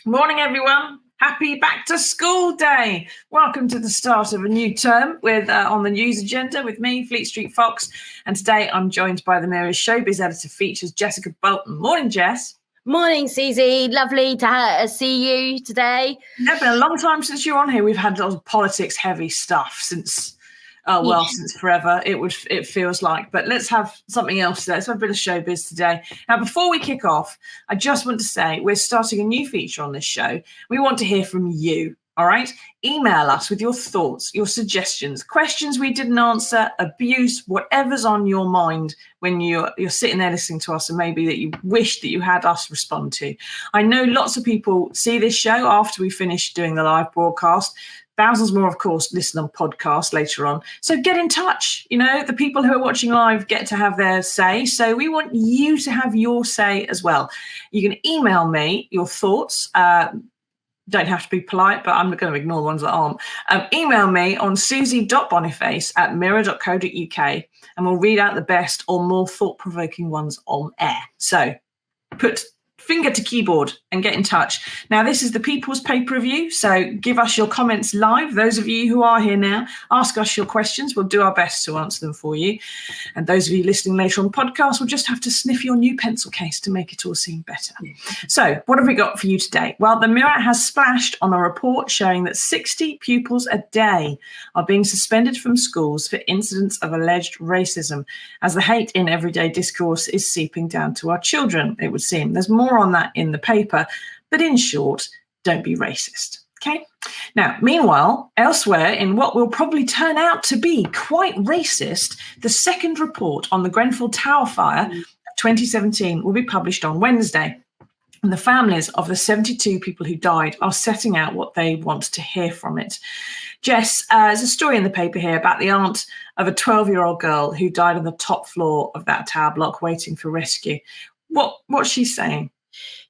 Morning, everyone. Happy back to school day. Welcome to the start of a new term with on the news agenda with me, Fleet Street Fox. And today I'm joined by the Mirror's showbiz editor features, Jessica Boulton. Morning, Jess. Morning, Susie. Lovely to see you today. Yeah, been a long time since you were on here. We've had a lot of politics-heavy stuff since forever. It feels like. But let's have something else today. Let's have a bit of showbiz today. Now, before we kick off, I just want to say we're starting a new feature on this show. We want to hear from you. All right, email us with your thoughts, your suggestions, questions we didn't answer, abuse, whatever's on your mind when you're sitting there listening to us, and maybe that you wish that you had us respond to. I know lots of people see this show after we finish doing the live broadcast. Thousands more, of course, listen on podcast later on. So get in touch. You know, the people who are watching live get to have their say. So we want you to have your say as well. You can email me your thoughts. Don't have to be polite, but I'm going to ignore the ones that aren't. Email me on susie.boniface@mirror.co.uk and we'll read out the best or more thought-provoking ones on air. So put finger to keyboard and get in touch. Now, this is the People's Pay-Per-View, so give us your comments live. Those of you who are here now, ask us your questions. We'll do our best to answer them for you. And those of you listening later on podcast will just have to sniff your new pencil case to make it all seem better. So what have we got for you today? Well, the Mirror has splashed on a report showing that 60 pupils a day are being suspended from schools for incidents of alleged racism, as the hate in everyday discourse is seeping down to our children, it would seem. There's more on that in the paper, but in short, don't be racist. Okay. Now, meanwhile, elsewhere in what will probably turn out to be quite racist, the second report on the Grenfell Tower fire of 2017 will be published on Wednesday. And the families of the 72 people who died are setting out what they want to hear from it. Jess, there's a story in the paper here about the aunt of a 12-year-old girl who died on the top floor of that tower block waiting for rescue. What's she saying?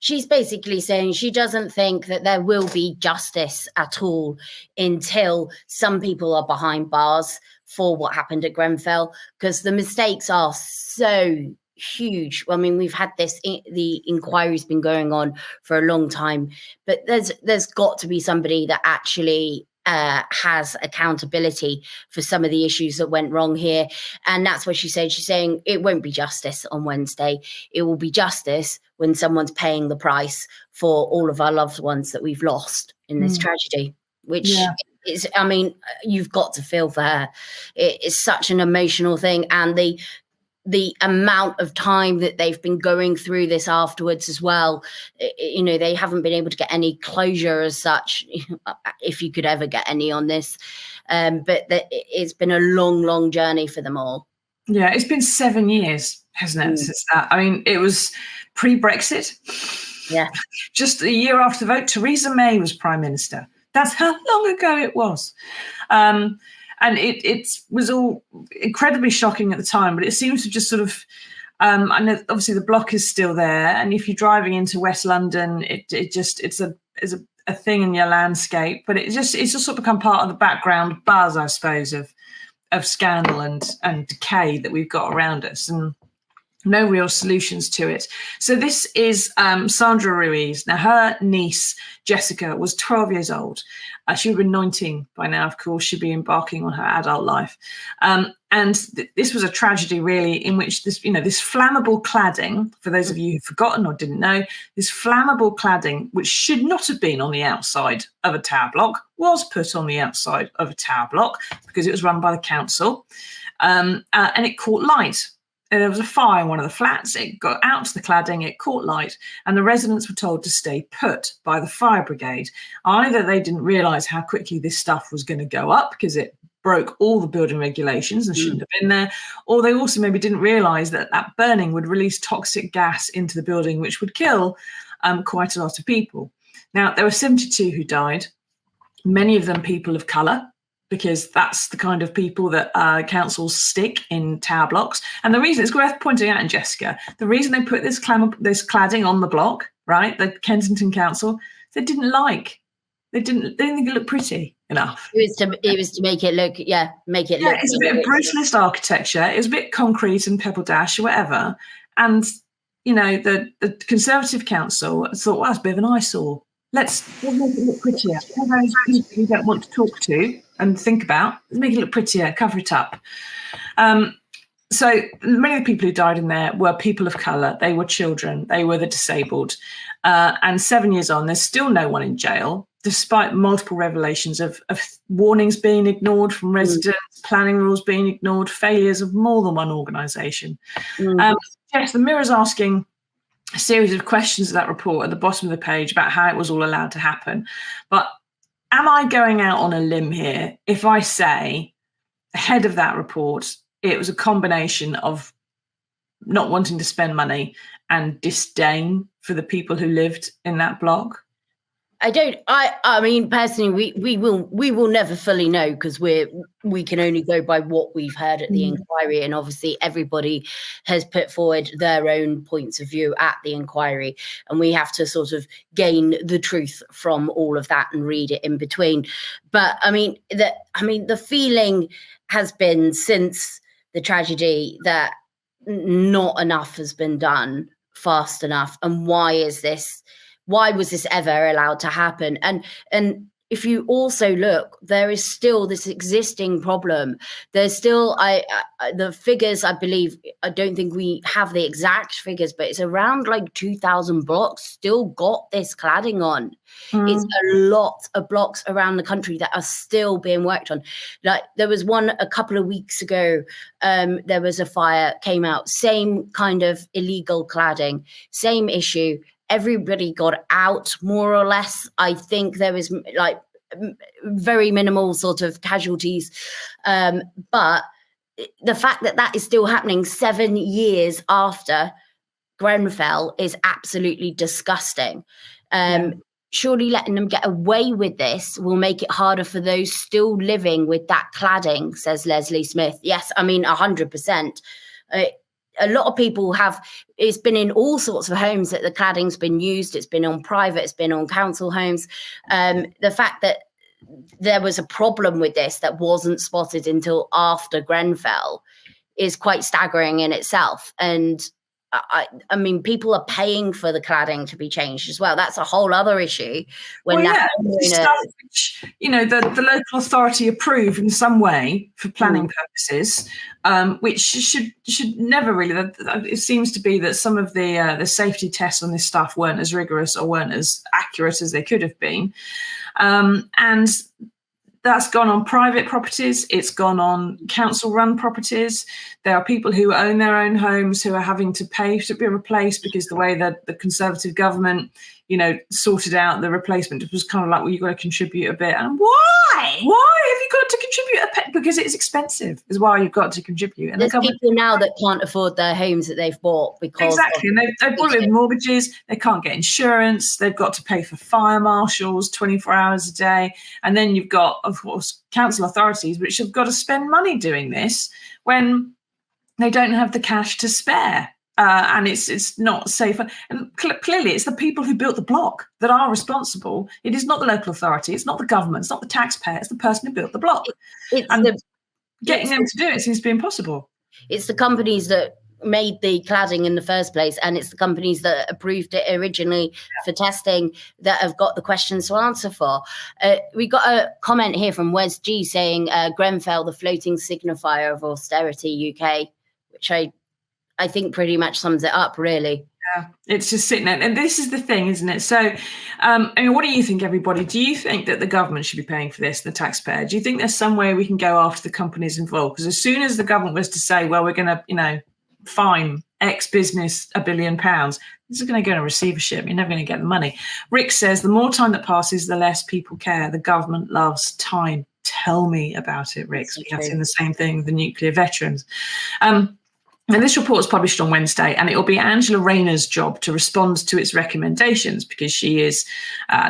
She's basically saying she doesn't think that there will be justice at all until some people are behind bars for what happened at Grenfell, because the mistakes are so huge. I mean, we've had the inquiry's been going on for a long time, but there's got to be somebody that actually has accountability for some of the issues that went wrong here. And that's what she said. She's saying it won't be justice on Wednesday. It will be justice when someone's paying the price for all of our loved ones that we've lost in this tragedy, which is, I mean, you've got to feel for her. It is such an emotional thing. And the amount of time that they've been going through this afterwards as well, you know, they haven't been able to get any closure as such, if you could ever get any on this. But it's been a long, long journey for them all. Yeah, it's been 7 years, hasn't it, since that? I mean, it was pre-Brexit. Yeah. Just a year after the vote, Theresa May was Prime Minister. That's how long ago it was. And it was all incredibly shocking at the time, but it seems to just sort of, I know obviously the block is still there. And if you're driving into West London, it's a thing in your landscape, but it's just sort of become part of the background buzz, I suppose, of scandal and decay that we've got around us, and no real solutions to it. So this is Sandra Ruiz. Now, her niece, Jessica, was 12 years old. She would have been 19 by now, of course. She'd be embarking on her adult life. And this was a tragedy, really, in which this flammable cladding, for those of you who've forgotten or didn't know, this flammable cladding, which should not have been on the outside of a tower block, was put on the outside of a tower block because it was run by the council. And it caught light. There was a fire in one of the flats. It got out to the cladding, it caught light, and the residents were told to stay put by the fire brigade. Either they didn't realise how quickly this stuff was going to go up because it broke all the building regulations and shouldn't have been there, or they also maybe didn't realise that burning would release toxic gas into the building, which would kill quite a lot of people. Now, there were 72 who died, many of them people of colour, because that's the kind of people that councils stick in tower blocks. And the reason, it's worth pointing out, in Jessica, the reason they put this cladding on the block, right, the Kensington Council, they didn't think it looked pretty enough. It was to make it look, look. It's a bit of brutalist architecture. It was a bit concrete and pebble dash or whatever. And, you know, the Conservative Council thought, well, that's a bit of an eyesore. let's make it look prettier. All those people you don't want to talk to and think about, let's make it look prettier, cover it up. So many of the people who died in there were people of colour. They were children. They were the disabled. And 7 years on, there's still no one in jail, despite multiple revelations of warnings being ignored from residents, planning rules being ignored, failures of more than one organisation. Yes, the Mirror's asking a series of questions of that report at the bottom of the page about how it was all allowed to happen. But am I going out on a limb here if I say, ahead of that report, it was a combination of not wanting to spend money and disdain for the people who lived in that block? I mean, personally, we will never fully know, because we can only go by what we've heard at the inquiry, and obviously everybody has put forward their own points of view at the inquiry, and we have to sort of gain the truth from all of that and read it in between. But I mean, the feeling has been since the tragedy that not enough has been done fast enough, and why was this ever allowed to happen? And if you also look, there is still this existing problem. There's still the figures, I believe, I don't think we have the exact figures, but it's around like 2,000 blocks still got this cladding on. It's a lot of blocks around the country that are still being worked on. Like, there was one a couple of weeks ago, there was a fire, came out, same kind of illegal cladding, same issue. Everybody got out, more or less. I think there was like very minimal sort of casualties. But the fact that that is still happening 7 years after Grenfell is absolutely disgusting. Surely letting them get away with this will make it harder for those still living with that cladding, says Leslie Smith. Yes, I mean, 100%. A lot of people it's been in all sorts of homes that the cladding's been used. It's been on private, it's been on council homes. The fact that there was a problem with this that wasn't spotted until after Grenfell is quite staggering in itself. And I mean, people are paying for the cladding to be changed as well. That's a whole other issue. Stuff which, the local authority approve in some way for planning purposes, which should never really. It seems to be that some of the safety tests on this stuff weren't as rigorous or weren't as accurate as they could have been, and that's gone on private properties. It's gone on council-run properties. There are people who own their own homes who are having to pay to be replaced because the way that the Conservative government, sorted out the replacement, it was kind of like, well, you've got to contribute a bit. And why? Why have you got to contribute a bit? Because it's expensive is why you've got to contribute. And there's people now that can't afford their homes that they've bought because and they've bought it with mortgages. They can't get insurance. They've got to pay for fire marshals 24 hours a day. And then you've got, of course, council authorities which have got to spend money doing this when they don't have the cash to spare. And it's not safe. And clearly, it's the people who built the block that are responsible. It is not the local authority. It's not the government. It's not the taxpayer. It's the person who built the block. Getting them to do it seems to be impossible. It's the companies that made the cladding in the first place, and it's the companies that approved it originally for testing that have got the questions to answer for. We got a comment here from Wes G saying Grenfell, the floating signifier of austerity UK, which I think pretty much sums it up, really. Yeah, it's just sitting there. And this is the thing, isn't it? So, what do you think, everybody? Do you think that the government should be paying for this, the taxpayer? Do you think there's some way we can go after the companies involved? Because as soon as the government was to say, well, we're going to, fine X business £1 billion, this is going to go in a receivership. You're never going to get the money. Rick says the more time that passes, the less people care. The government loves time. Tell me about it, Rick. We have seen the same thing with the nuclear veterans. And this report is published on Wednesday, and it will be Angela Rayner's job to respond to its recommendations, because she is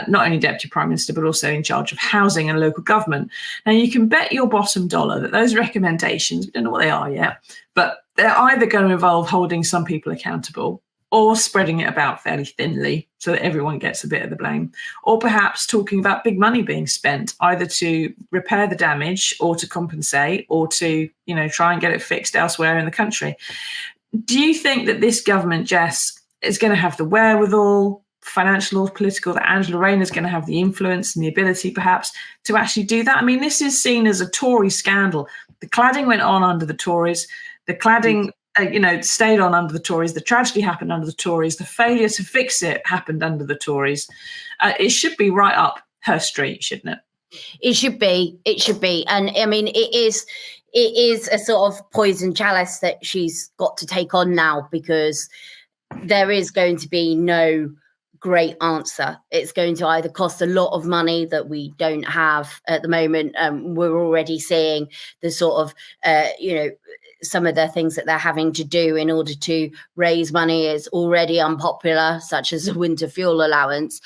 not only Deputy Prime Minister, but also in charge of housing and local government. Now, you can bet your bottom dollar that those recommendations, we don't know what they are yet, but they're either going to involve holding some people accountable or spreading it about fairly thinly so that everyone gets a bit of the blame, or perhaps talking about big money being spent either to repair the damage or to compensate or to, try and get it fixed elsewhere in the country. Do you think that this government, Jess, is going to have the wherewithal, financial or political, that Angela Rayner is going to have the influence and the ability perhaps to actually do that. I mean, this is seen as a Tory scandal. The cladding went on under the Tories. The cladding, stayed on under the Tories. The tragedy happened under the Tories. The failure to fix it happened under the Tories. It should be right up her street, shouldn't it? It should be. It should be. And I mean, it is a sort of poison chalice that she's got to take on now, because there is going to be no great answer. It's going to either cost a lot of money that we don't have at the moment. We're already seeing the sort of, some of the things that they're having to do in order to raise money is already unpopular, such as the winter fuel allowance.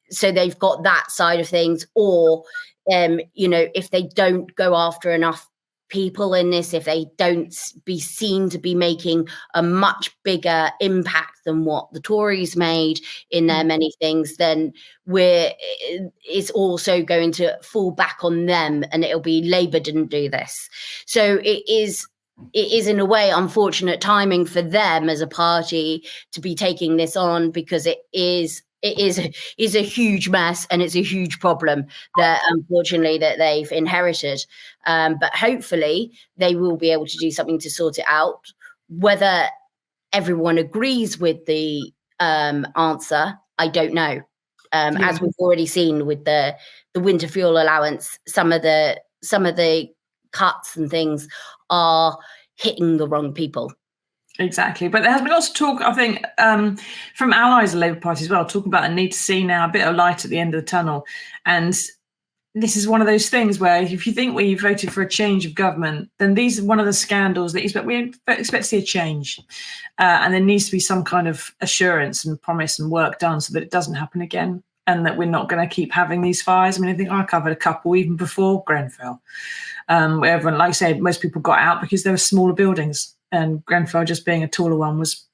So they've got that side of things, or, if they don't go after enough people in this, if they don't be seen to be making a much bigger impact than what the Tories made in their many things, then it's also going to fall back on them, and it'll be Labour didn't do this. So it is in a way unfortunate timing for them as a party to be taking this on, because it is a huge mess, and it's a huge problem that unfortunately that they've inherited. But hopefully they will be able to do something to sort it out. Whether everyone agrees with the answer, I don't know. As we've already seen with the winter fuel allowance, some of the cuts and things are hitting the wrong people. Exactly. But there has been lots of talk, I think, from allies of the Labour Party as well, talking about a need to see now a bit of light at the end of the tunnel. And this is one of those things where if you think you voted for a change of government, then these are one of the scandals that we expect to see a change. And there needs to be some kind of assurance and promise and work done so that it doesn't happen again, and that we're not going to keep having these fires. I mean, I think I covered a couple even before Grenfell, where everyone, like I said, most people got out because there were smaller buildings. And Grenfell, just being a taller one, was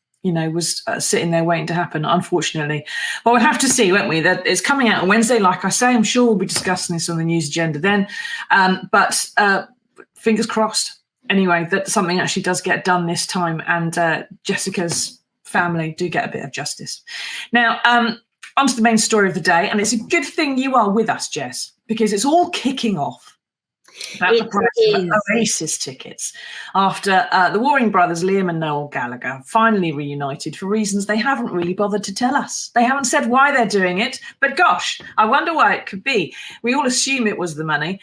sitting there waiting to happen, unfortunately. But we'll have to see, won't we? That it's coming out on Wednesday, like I say. I'm sure we'll be discussing this on the news agenda then. But fingers crossed, anyway, that something actually does get done this time, and Jessica's family do get a bit of justice. Now, on to the main story of the day. And it's a good thing you are with us, Jess, because it's all kicking off. About the price of Oasis tickets after the warring brothers Liam and Noel Gallagher finally reunited for reasons they haven't really bothered to tell us. They haven't said why they're doing it, but gosh, I wonder why it could be. We all assume it was the money.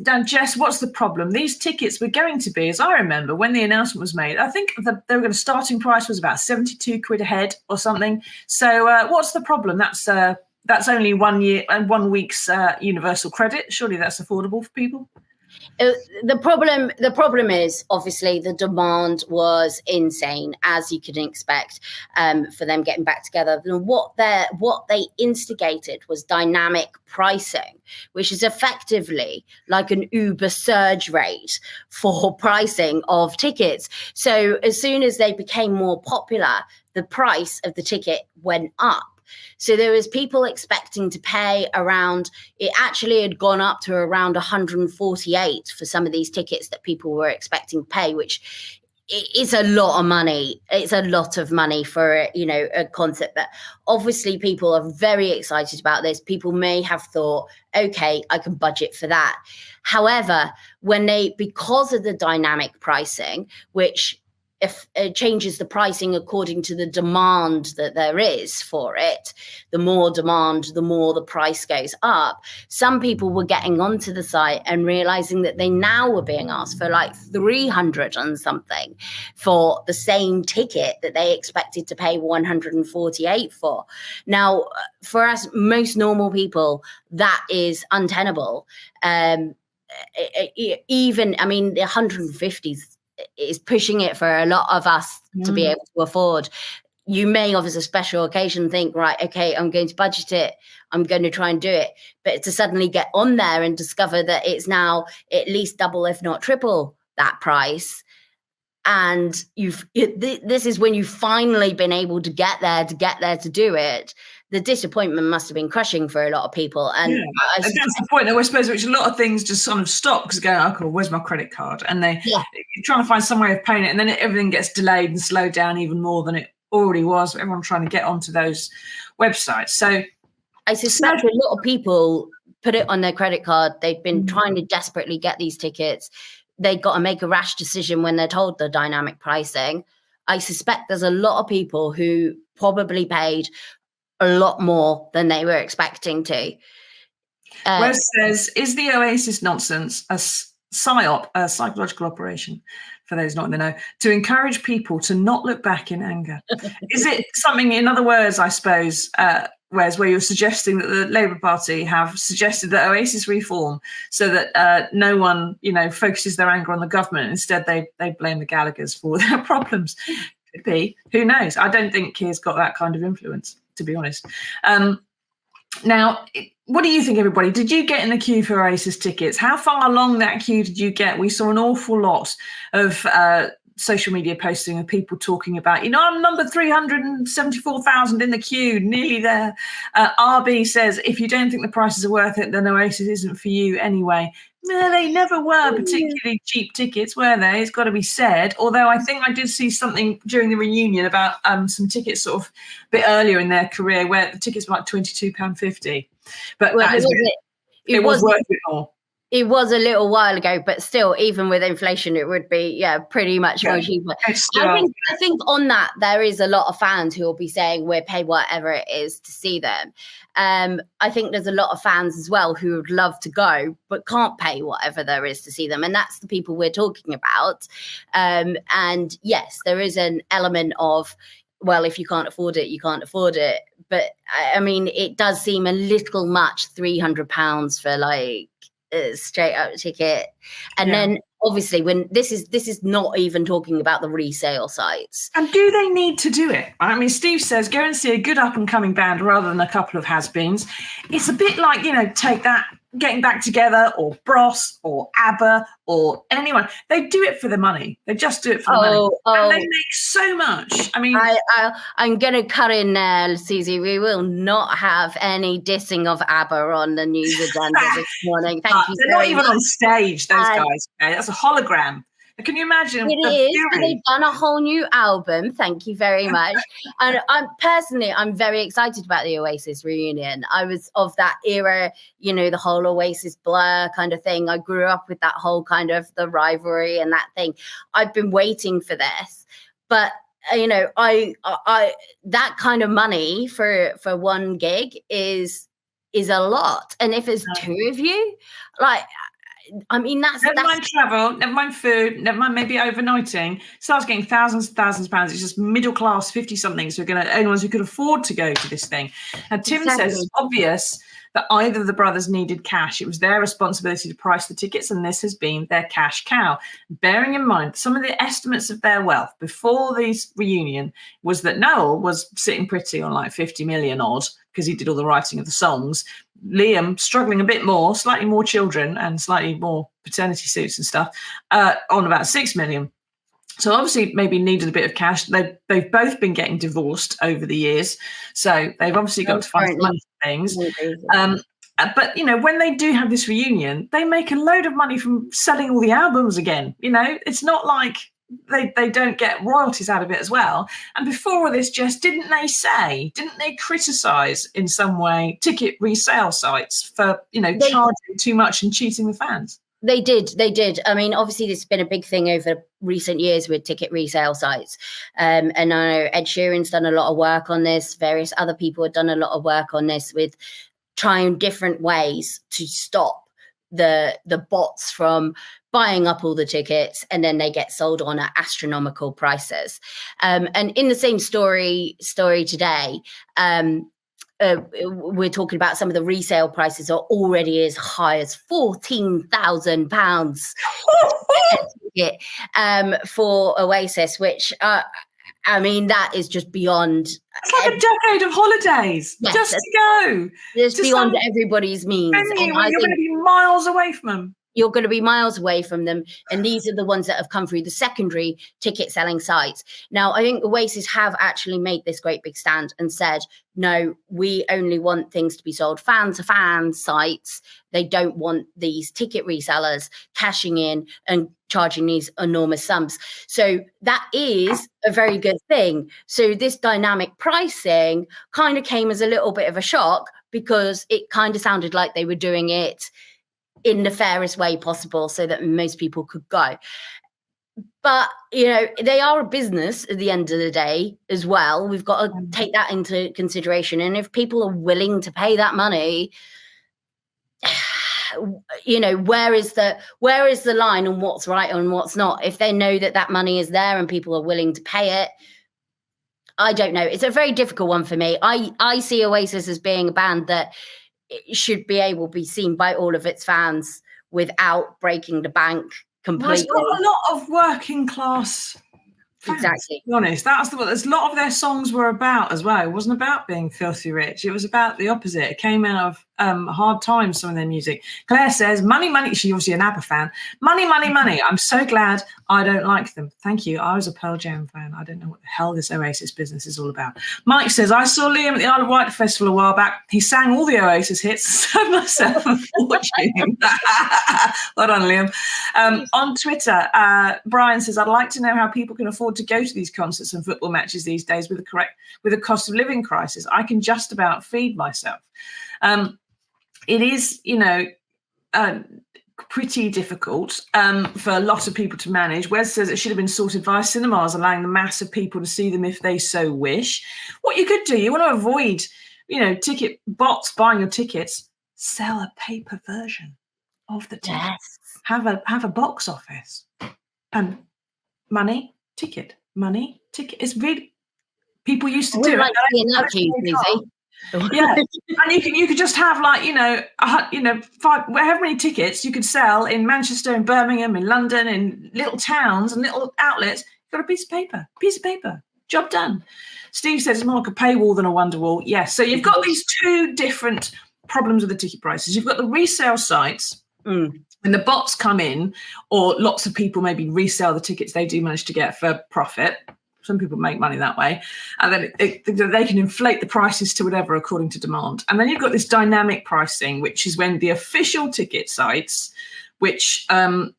Dan, Jess, what's the problem? These tickets were going to be, as I remember, when the announcement was made, I think they were going to starting price was about 72 quid a head or something. So what's the problem? That's only 1 year and 1 week's universal credit. Surely that's affordable for people. The problem is obviously the demand was insane, as you can expect, for them getting back together. And what they instigated was dynamic pricing, which is effectively like an Uber surge rate for pricing of tickets. So as soon as they became more popular, the price of the ticket went up. So there was people expecting to pay around, it actually had gone up to around 148 for some of these tickets that people were expecting to pay, which is a lot of money. It's a lot of money for, a concert. But obviously people are very excited about this. People may have thought, okay, I can budget for that. However, because of the dynamic pricing, which if it changes the pricing according to the demand that there is for it, the more demand, the more the price goes up. Some people were getting onto the site and realizing that they now were being asked for like 300 and something for the same ticket that they expected to pay 148 for. Now, for us, most normal people, that is untenable. The 150s is pushing it for a lot of us to be able to afford. You may, as a special occasion, think, right, okay, I'm going to budget it. I'm going to try and do it. But to suddenly get on there and discover that it's now at least double, if not triple that price. And this is when you've finally been able to get there to do it. The disappointment must have been crushing for a lot of people. And that's the point, though, I suppose, which a lot of things just sort of stop because going, oh, where's my credit card? And you're trying to find some way of paying it. And then everything gets delayed and slowed down even more than it already was. Everyone trying to get onto those websites. So I suspect a lot of people put it on their credit card. They've been trying to desperately get these tickets. They got to make a rash decision when they're told the dynamic pricing. I suspect there's a lot of people who probably paid a lot more than they were expecting to. Wes says, is the Oasis nonsense a psyop, a psychological operation, for those not in the know, to encourage people to not look back in anger? Is it something, in other words, I suppose, Wes, where you're suggesting that the Labour Party have suggested that Oasis reform so that no one, focuses their anger on the government. Instead, they blame the Gallaghers for their problems. Could be. Who knows? I don't think Keir's got that kind of influence, to be honest. Now, what do you think, everybody? Did you get in the queue for Oasis tickets? How far along that queue did you get? We saw an awful lot of social media posting of people talking about, I'm number 374,000 in the queue, nearly there. RB says, if you don't think the prices are worth it, then Oasis isn't for you anyway. No, they never were particularly cheap tickets, were they? It's got to be said. Although I think I did see something during the reunion about some tickets sort of a bit earlier in their career where the tickets were like £22.50. But it was worth it more. It was a little while ago, but still, even with inflation, it would be, pretty much more cheaper. I think on that, there is a lot of fans who will be saying we'll pay whatever it is to see them. I think there's a lot of fans as well who would love to go, but can't pay whatever there is to see them. And that's the people we're talking about. And yes, there is an element of, well, if you can't afford it, you can't afford it. But I mean, it does seem a little much, £300 for like a straight up ticket. And then obviously when this is not even talking about the resale sites. And do they need to do it? I mean, Steve says, go and see a good up and coming band rather than a couple of has-beens. It's a bit like, take that, Getting Back Together or Bros or ABBA or anyone. They do it for the money. They just do it for the money. And they make so much. I mean, I'm going to cut in there, Susie. We will not have any dissing of ABBA on the news agenda this morning. Thank you. They're not even on stage, those guys. Okay? That's a hologram. Can you imagine? It is. They've done a whole new album. Thank you very much. And I'm very excited about the Oasis reunion. I was of that era, the whole Oasis Blur kind of thing. I grew up with that whole kind of the rivalry and that thing. I've been waiting for this, but I that kind of money for one gig is a lot. And if there's two of you, never mind travel, never mind food, never mind maybe overnighting. Starts getting thousands and thousands of pounds. It's just middle class 50-somethings who are going to only ones who could afford to go to this thing. And Tim says it's obvious that either of the brothers needed cash. It was their responsibility to price the tickets, and this has been their cash cow. Bearing in mind some of the estimates of their wealth before this reunion was that Noel was sitting pretty on like 50 million odd because he did all the writing of the songs. Liam struggling a bit more, slightly more children and slightly more paternity suits and stuff, on about 6 million. So obviously maybe needed a bit of cash. They've both been getting divorced over the years. So they've obviously got to find some money for things. But, when they do have this reunion, they make a load of money from selling all the albums again. It's not like they don't get royalties out of it as well. And before all this, Jess, didn't they criticise in some way ticket resale sites for, charging too much and cheating the fans? They did. I mean, obviously, this has been a big thing over recent years with ticket resale sites. And I know Ed Sheeran's done a lot of work on this. Various other people have done a lot of work on this with trying different ways to stop the bots from buying up all the tickets, and then they get sold on at astronomical prices. And in the same story today, we're talking about some of the resale prices are already as high as £14,000 for Oasis, which that is just beyond. It's like a decade of holidays just to go. It's beyond everybody's means. You're going to be miles away from them. you're going to be miles away from them. And these are the ones that have come through the secondary ticket selling sites. Now, I think Oasis have actually made this great big stand and said, no, we only want things to be sold fan to fan sites. They don't want these ticket resellers cashing in and charging these enormous sums. So that is a very good thing. So this dynamic pricing kind of came as a little bit of a shock, because it kind of sounded like they were doing it in the fairest way possible so that most people could go. But, you know, they are a business at the end of the day as well. We've got to take that into consideration. And if people are willing to pay that money, you know, where is the line on what's right and what's not? If they know that that money is there and people are willing to pay it, I don't know. It's a very difficult one for me. I see Oasis as being a band that should be able to be seen by all of its fans without breaking the bank completely. Well, there's not a lot of working class fans, exactly. to be honest. That's what a lot of their songs were about as well. It wasn't about being filthy rich. It was about the opposite. It came out of hard times, some of their music. Claire says, money, money. She's obviously an ABBA fan. Money, money, money. I'm so glad I don't like them. Thank you. I was a Pearl Jam fan. I don't know what the hell this Oasis business is all about. Mike says, I saw Liam at the Isle of Wight Festival a while back. He sang all the Oasis hits. So myself a fortune. Well done, Liam. On Twitter, Brian says, I'd like to know how people can afford to go to these concerts and football matches these days with a cost of living crisis. I can just about feed myself. It is, you know, pretty difficult for a lot of people to manage. Wes says it should have been sorted via cinemas, allowing the mass of people to see them if they so wish. What you could do, you want to avoid, you know, ticket bots buying your tickets, sell a paper version of the ticket. Yes. Have a box office and money, ticket. It's really, people used to do it. Yeah, and you could just have, like, you know, however many tickets you could sell in Manchester, in Birmingham, in London, in little towns and little outlets. You've got a piece of paper, job done. Steve says it's more like a paywall than a wonder wall. Yes, so you've got these two different problems with the ticket prices. You've got the resale sites. When the bots come in, or lots of people maybe resell the tickets they do manage to get for profit. Some people make money that way. And then they can inflate the prices to whatever according to demand. And then you've got this dynamic pricing, which is when the official ticket sites, which are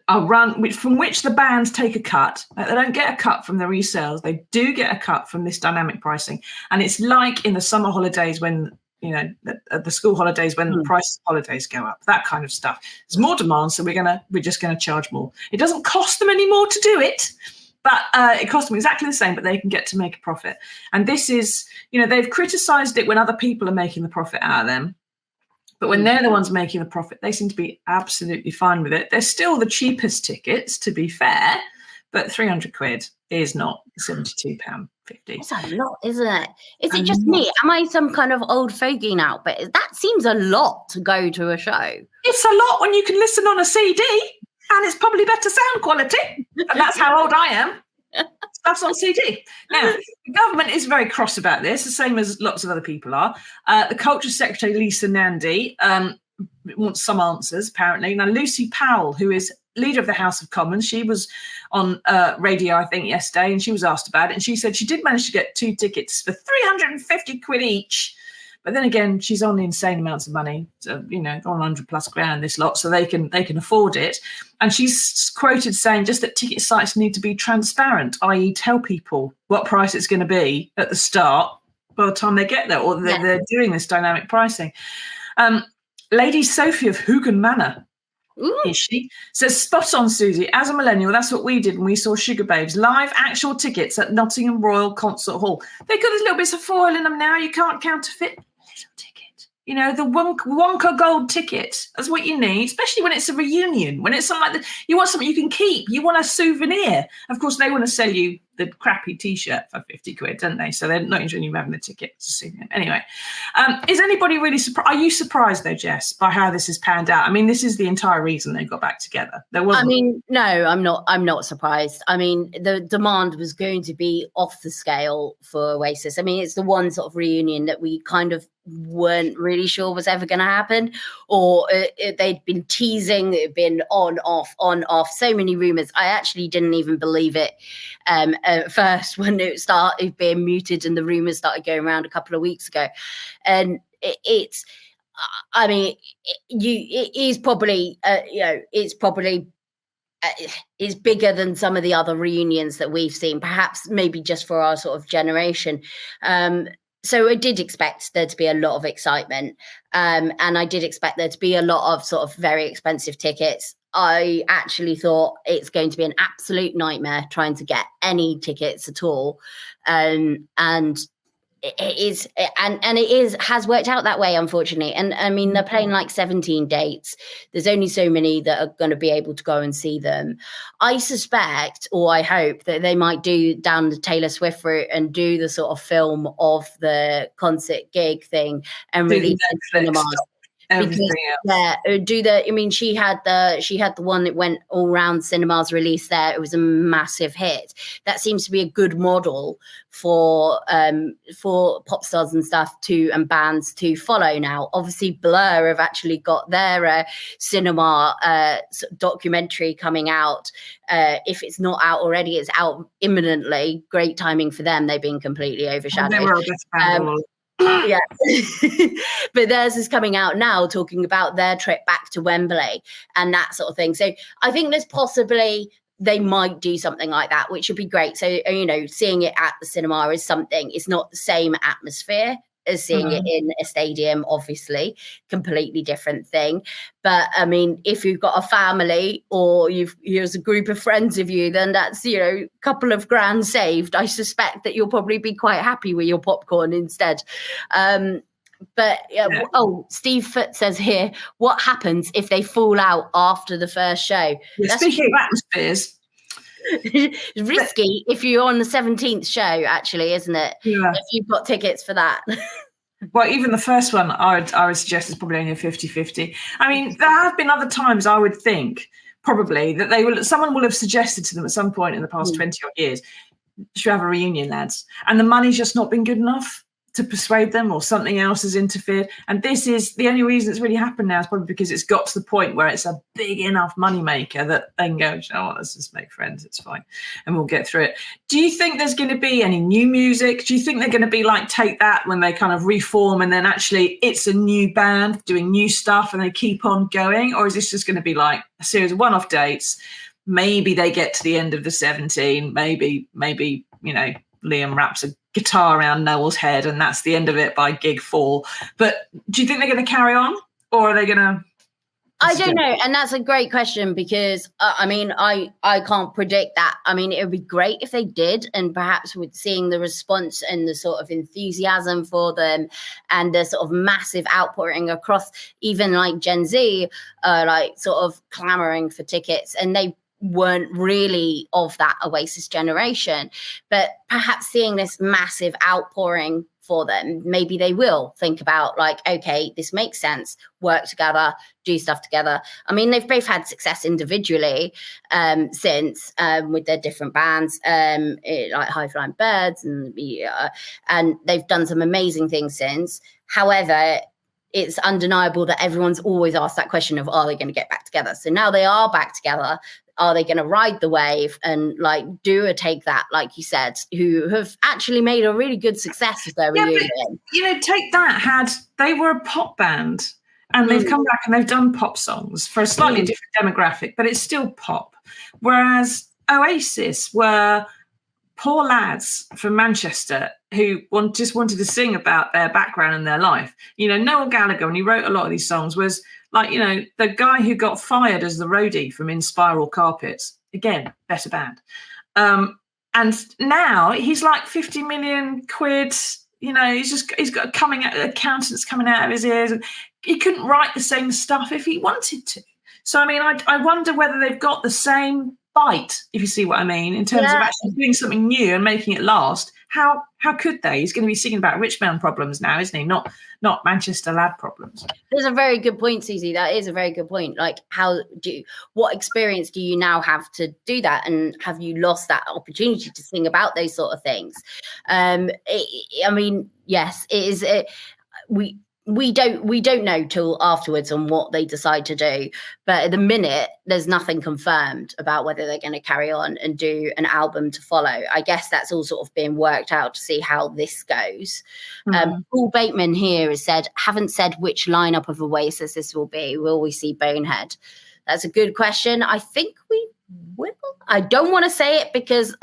run, from which the bands take a cut. They don't get a cut from the resales. They do get a cut from this dynamic pricing. And it's like in the summer holidays when, you know, the school holidays when the price of holidays go up, that kind of stuff. There's more demand, so we're just gonna charge more. It doesn't cost them any more to do it. But it costs them exactly the same, but they can get to make a profit. And this is, you know, they've criticised it when other people are making the profit out of them. But when they're the ones making the profit, they seem to be absolutely fine with it. They're still the cheapest tickets, to be fair, but 300 quid is not £72.50. It's a lot, isn't it? Is it just me? Am I some kind of old fogey now? But that seems a lot to go to a show. It's a lot when you can listen on a CD. And it's probably better sound quality. And that's how old I am. Stuff's on CD. Now, the government is very cross about this, the same as lots of other people are. The Culture Secretary, Lisa Nandy, wants some answers, apparently. Now, Lucy Powell, who is leader of the House of Commons, she was on radio, I think, yesterday, and she was asked about it. And she said she did manage to get 2 tickets for 350 quid each. But then again, she's on insane amounts of money, so, you know, on 100 plus grand, this lot, so they can afford it. And she's quoted saying just that ticket sites need to be transparent, i.e. tell people what price it's going to be at the start by the time they get there, or they're doing this dynamic pricing. Lady Sophie of Hoogan Manor, is she? Says, spot on, Susie. As a millennial, that's what we did when we saw Sugar Babes. Live actual tickets at Nottingham Royal Concert Hall. They've got these little bits of foil in them now. You can't counterfeit. Little ticket. You know, the Wonka gold ticket. That's what you need, especially when it's a reunion. When it's something like that, you want something you can keep. You want a souvenir. Of course, they want to sell you the crappy T-shirt for 50 quid, don't they? So they're not interested in you having the ticket. It's a souvenir. Anyway, is anybody really surprised? Are you surprised, though, Jess, by how this has panned out? I mean, this is the entire reason they got back together. No, I'm not surprised. I mean, the demand was going to be off the scale for Oasis. I mean, it's the one sort of reunion that we kind of weren't really sure was ever going to happen, or they'd been teasing, it had been on, off, so many rumors. I actually didn't even believe it at first when it started being muted and the rumors started going around a couple of weeks ago. And it's, I mean, it is probably, it's probably is bigger than some of the other reunions that we've seen, perhaps maybe just for our sort of generation. So I did expect there to be a lot of excitement, and I did expect there to be a lot of sort of very expensive tickets. I actually thought it's going to be an absolute nightmare trying to get any tickets at all, and has worked out that way, unfortunately. And I mean, they're playing like 17 dates. There's only so many that are going to be able to go and see them. I suspect, or I hope, that they might do down the Taylor Swift route and do the sort of film of the concert gig thing and release it in cinemas. Because, I mean, she had the one that went all round cinemas release there. It was a massive hit. That seems to be a good model for pop stars and stuff and bands to follow now. Obviously, Blur have actually got their cinema documentary coming out. If it's not out already, it's out imminently. Great timing for them. They've been completely overshadowed. Yeah. But theirs is coming out now, talking about their trip back to Wembley and that sort of thing. So I think there's possibly they might do something like that, which would be great. So, seeing it at the cinema is something. It's not the same atmosphere as seeing it in a stadium, obviously, completely different thing. But I mean, if you've got a family or here's a group of friends of you, then that's, a couple of grand saved. I suspect that you'll probably be quite happy with your popcorn instead. Steve Foote says here, what happens if they fall out after the first show? Speaking of atmospheres, it's risky if you're on the 17th show, actually, isn't it? Yeah. If you've got tickets for that. Well, even the first one, I would suggest is probably only a 50-50. I mean, there have been other times I would think probably that someone will have suggested to them at some point in the past 20 odd years, should have a reunion, lads. And the money's just not been good enough to persuade them, or something else has interfered. And this is the only reason it's really happened now, is probably because it's got to the point where it's a big enough moneymaker that they can go, you know what, let's just make friends, it's fine, and we'll get through it. Do you think there's going to be any new music? Do you think they're going to be like Take That, when they kind of reform and then actually it's a new band doing new stuff and they keep on going? Or is this just going to be like a series of one-off dates? Maybe they get to the end of the 17, maybe Liam wraps a guitar around Noel's head and that's the end of it by gig 4. But do you think they're going to carry on, or are they going to? I don't know. And that's a great question, because I can't predict that. I mean, it would be great if they did, and perhaps with seeing the response and the sort of enthusiasm for them and the sort of massive outpouring across even like Gen Z, like sort of clamoring for tickets, and they weren't really of that Oasis generation, but perhaps seeing this massive outpouring for them, maybe they will think about like, okay, this makes sense, work together, do stuff together. I mean, they've both had success individually since with their different bands, like High Flying Birds, and they've done some amazing things since. However, it's undeniable that everyone's always asked that question of, are they going to get back together? So now they are back together. Are they going to ride the wave and like do a Take That, like you said, who have actually made a really good success of their reunion? But, Take That they were a pop band, and they've come back and they've done pop songs for a slightly different demographic, but it's still pop. Whereas Oasis were poor lads from Manchester who just wanted to sing about their background and their life. Noel Gallagher, when he wrote a lot of these songs, was like, the guy who got fired as the roadie from In Spiral Carpets. Again, better band. And now he's like 50 million quid. He's got accountants coming out of his ears. And he couldn't write the same stuff if he wanted to. So, I mean, I wonder whether they've got the same bite, if you see what I mean, in terms of actually doing something new and making it last. How could they? He's going to be singing about rich man problems now, isn't he? Not Manchester lad problems. There's a very good point, Susie. That is a very good point. Like, what experience do you now have to do that? And have you lost that opportunity to sing about those sort of things? I mean, yes, it is. we don't know till afterwards on what they decide to do. But at the minute, there's nothing confirmed about whether they're going to carry on and do an album to follow. I guess that's all sort of being worked out to see how this goes. Paul Bateman here has said, haven't said which lineup of Oasis this will be. Will we see Bonehead? That's a good question. I think we will. I don't want to say it because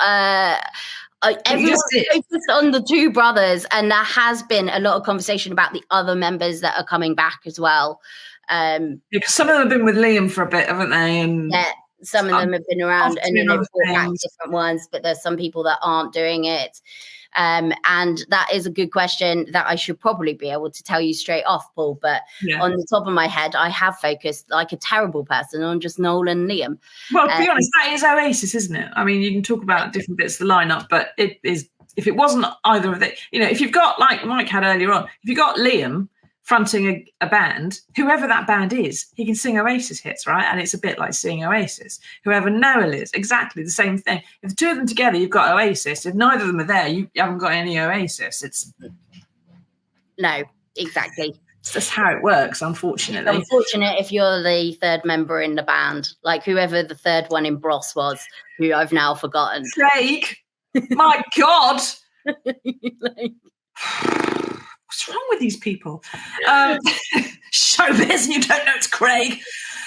everyone's focused on the two brothers, and there has been a lot of conversation about the other members that are coming back as well. Because some of them have been with Liam for a bit, haven't they? And yeah, some of them have been around and then they've brought back different ones, but there's some people that aren't doing it. And that is a good question that I should probably be able to tell you straight off, Paul. But on the top of my head, I have focused like a terrible person on just Noel and Liam. Well, to be honest, that is Oasis, isn't it? I mean, you can talk about different bits of the lineup, but it is, if it wasn't either of the, if you've got, like Mike had earlier on, if you've got Liam fronting a band, whoever that band is, he can sing Oasis hits, right? And it's a bit like seeing Oasis. Whoever Noel is, exactly the same thing. If the two of them together, you've got Oasis. If neither of them are there, you haven't got any Oasis. No, exactly. It's just how it works, unfortunately. It's unfortunate if you're the third member in the band, like whoever the third one in Bros was, who I've now forgotten. Craig! My God! What's wrong with these people? Showbiz, and you don't know it's Craig.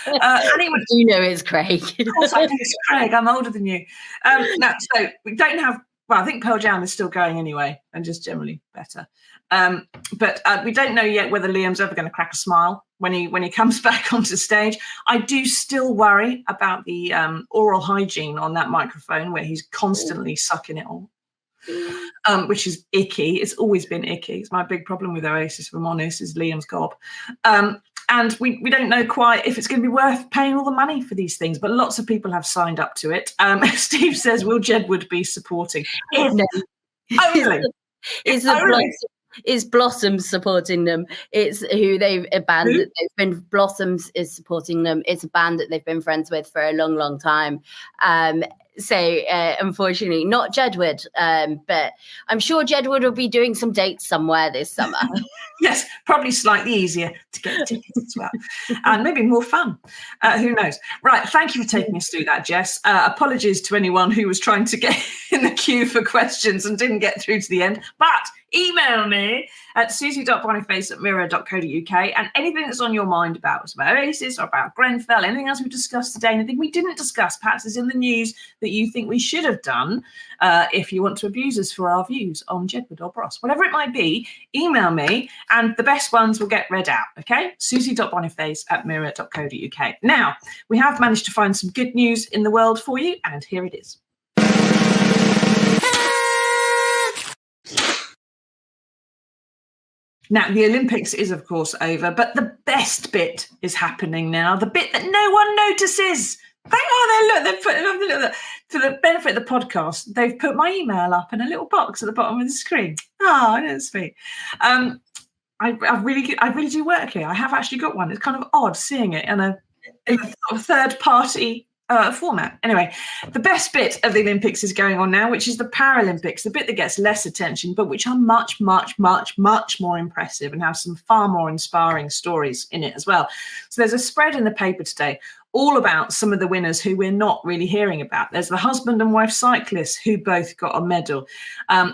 Anyone do know it's Craig. Of course I know it's Craig. I'm older than you. No, so we don't have. Well, I think Pearl Jam is still going anyway, and just generally better. But we don't know yet whether Liam's ever going to crack a smile when he comes back onto stage. I do still worry about the oral hygiene on that microphone, where he's constantly sucking it all. Which is icky. It's always been icky. It's my big problem with Oasis, if I'm honest, is Liam's gob. And we don't know quite if it's going to be worth paying all the money for these things, but lots of people have signed up to it. Steve says, will Jedward be supporting? No. Only. It's Blossoms supporting them. It's who a band that they've been. Blossoms is supporting them. It's a band that they've been friends with for a long, long time. So unfortunately, not Jedward, but I'm sure Jedward will be doing some dates somewhere this summer. Yes, probably slightly easier to get tickets as well, and maybe more fun. Who knows? Right, thank you for taking us through that, Jess. Apologies to anyone who was trying to get in the queue for questions and didn't get through to the end, but email me at susie.boniface@mirror.co.uk and anything that's on your mind about Oasis or about Grenfell, anything else we discussed today, anything we didn't discuss, perhaps is in the news that you think we should have done, if you want to abuse us for our views on Jedward or Bros, whatever it might be, email me and the best ones will get read out, okay? susie.boniface@mirror.co.uk. Now, we have managed to find some good news in the world for you, and here it is. Now, the Olympics is, of course, over, but the best bit is happening now, the bit that no one notices. They've put for the benefit of the podcast, they've put my email up in a little box at the bottom of the screen. Oh, that's sweet. I really do work here. I have actually got one. It's kind of odd seeing it in a third party format. Anyway, the best bit of the Olympics is going on now, which is the Paralympics, the bit that gets less attention, but which are much, much, much, much more impressive and have some far more inspiring stories in it as well. So there's a spread in the paper today all about some of the winners who we're not really hearing about. There's the husband and wife cyclists who both got a medal.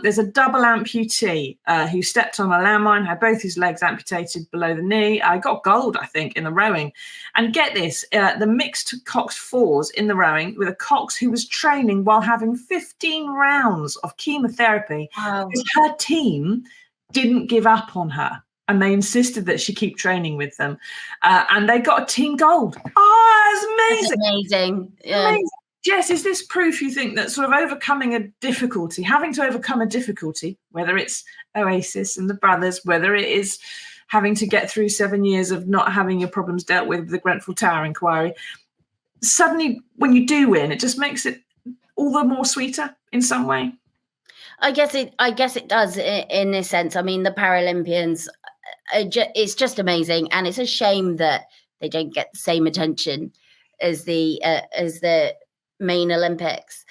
There's a double amputee who stepped on a landmine, had both his legs amputated below the knee. I got gold, I think, in the rowing. And get this, the mixed Cox fours in the rowing with a Cox who was training while having 15 rounds of chemotherapy. Wow. Because her team didn't give up on her. And they insisted that she keep training with them. And they got a team gold. Oh, that's amazing. That's amazing. Yeah. Amazing. Jess, is this proof you think that sort of overcoming a difficulty, having to overcome a difficulty, whether it's Oasis and the brothers, whether it is having to get through 7 years of not having your problems dealt with the Grenfell Tower inquiry, suddenly when you do win, it just makes it all the more sweeter in some way? I guess it does in this sense. I mean, the Paralympians, it's just amazing, and it's a shame that they don't get the same attention as the main Olympics,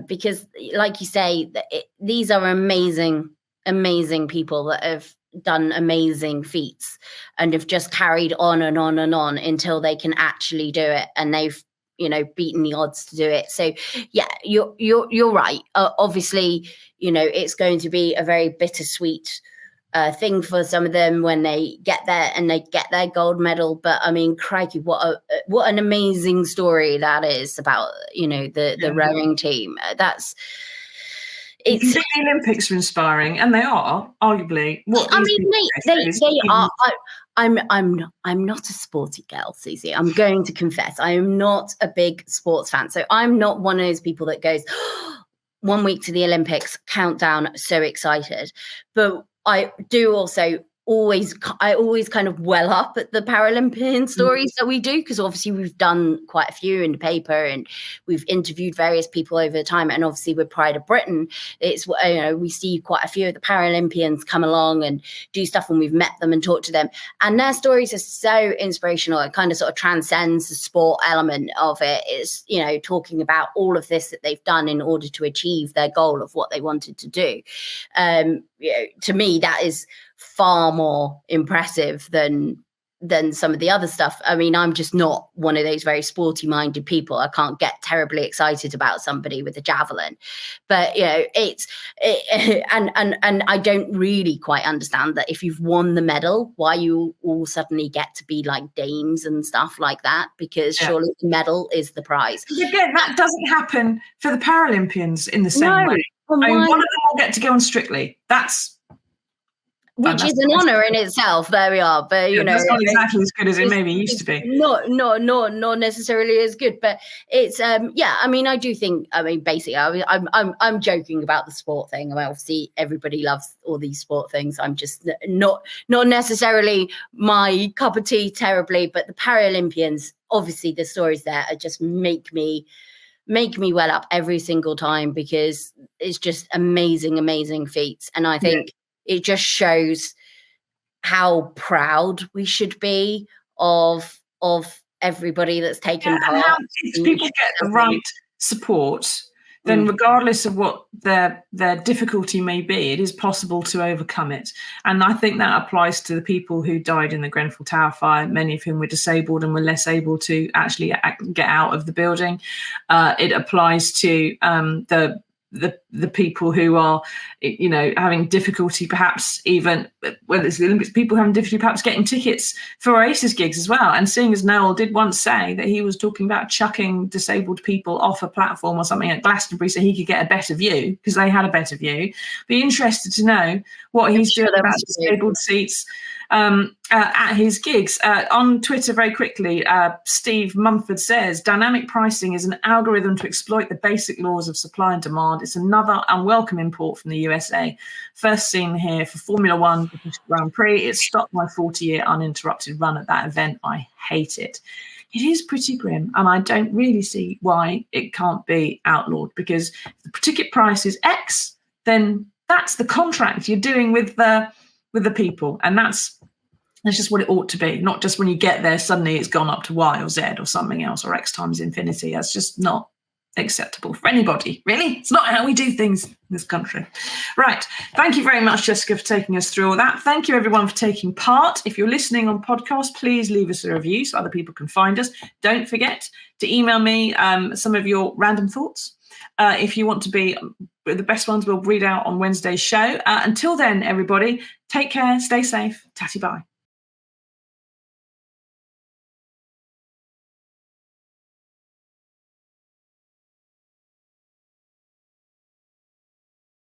because, like you say, these are amazing people that have done amazing feats and have just carried on and on and on until they can actually do it, and they've beaten the odds to do it. So yeah, you're right. Obviously, it's going to be a very bittersweet thing for some of them when they get there and they get their gold medal. But I mean, crikey, what an amazing story that is about the rowing team. You think the Olympics are inspiring, and they are arguably. They are. I'm not a sporty girl, Susie. I'm going to confess, I am not a big sports fan. So I'm not one of those people that goes 1 week to the Olympics, countdown, so excited. But I do also always kind of well up at the Paralympian stories that we do, because obviously we've done quite a few in the paper and we've interviewed various people over the time, and obviously with Pride of Britain, it's we see quite a few of the Paralympians come along and do stuff, and we've met them and talked to them, and their stories are so inspirational. It kind of sort of transcends the sport element of it. It's talking about all of this that they've done in order to achieve their goal of what they wanted to do. To me, that is far more impressive than some of the other stuff. I mean, I'm just not one of those very sporty minded people. I can't get terribly excited about somebody with a javelin, but and I don't really quite understand that if you've won the medal, why you all suddenly get to be like dames and stuff like that, because surely the medal is the prize. Again, that doesn't happen for the Paralympians in the same way. I mean, one of them will get to go on Strictly. Which is an honour in itself. There we are, but that's not exactly as good as it maybe used to be. Not necessarily as good, but it's I mean, I do think. I mean, basically, I'm joking about the sport thing. I mean, obviously, everybody loves all these sport things. I'm just not necessarily my cup of tea terribly, but the Paralympians, obviously, the stories there are just make me well up every single time, because it's just amazing feats, and I think. It just shows how proud we should be of everybody that's taken part. And if people get the right support, then regardless of what their difficulty may be, it is possible to overcome it. And I think that applies to the people who died in the Grenfell Tower fire, many of whom were disabled and were less able to actually get out of the building. It applies to the people who are, having difficulty, perhaps even whether it's the Olympics, people having difficulty perhaps getting tickets for Oasis gigs as well. And seeing as Noel did once say that he was talking about chucking disabled people off a platform or something at Glastonbury so he could get a better view, because they had a better view. Be interested to know what he's doing about disabled seats at his gigs. On Twitter, very quickly, Steve Mumford says, dynamic pricing is an algorithm to exploit the basic laws of supply and demand. It's another unwelcome import from the USA. First seen here for Formula One Grand Prix. It stopped my 40-year uninterrupted run at that event. I hate it. It is pretty grim, and I don't really see why it can't be outlawed, because if the ticket price is X, then that's the contract you're doing with the people, and that's just what it ought to be. Not just when you get there, suddenly it's gone up to Y or Z or something else, or X times infinity. That's just not acceptable for anybody, really. It's not how we do things in this country. Right. Thank you very much, Jessica, for taking us through all that. Thank you, everyone, for taking part. If you're listening on podcast, please leave us a review so other people can find us. Don't forget to email me some of your random thoughts. If you want to be the best ones, we'll read out on Wednesday's show. Until then, everybody, take care, stay safe. Tatty bye.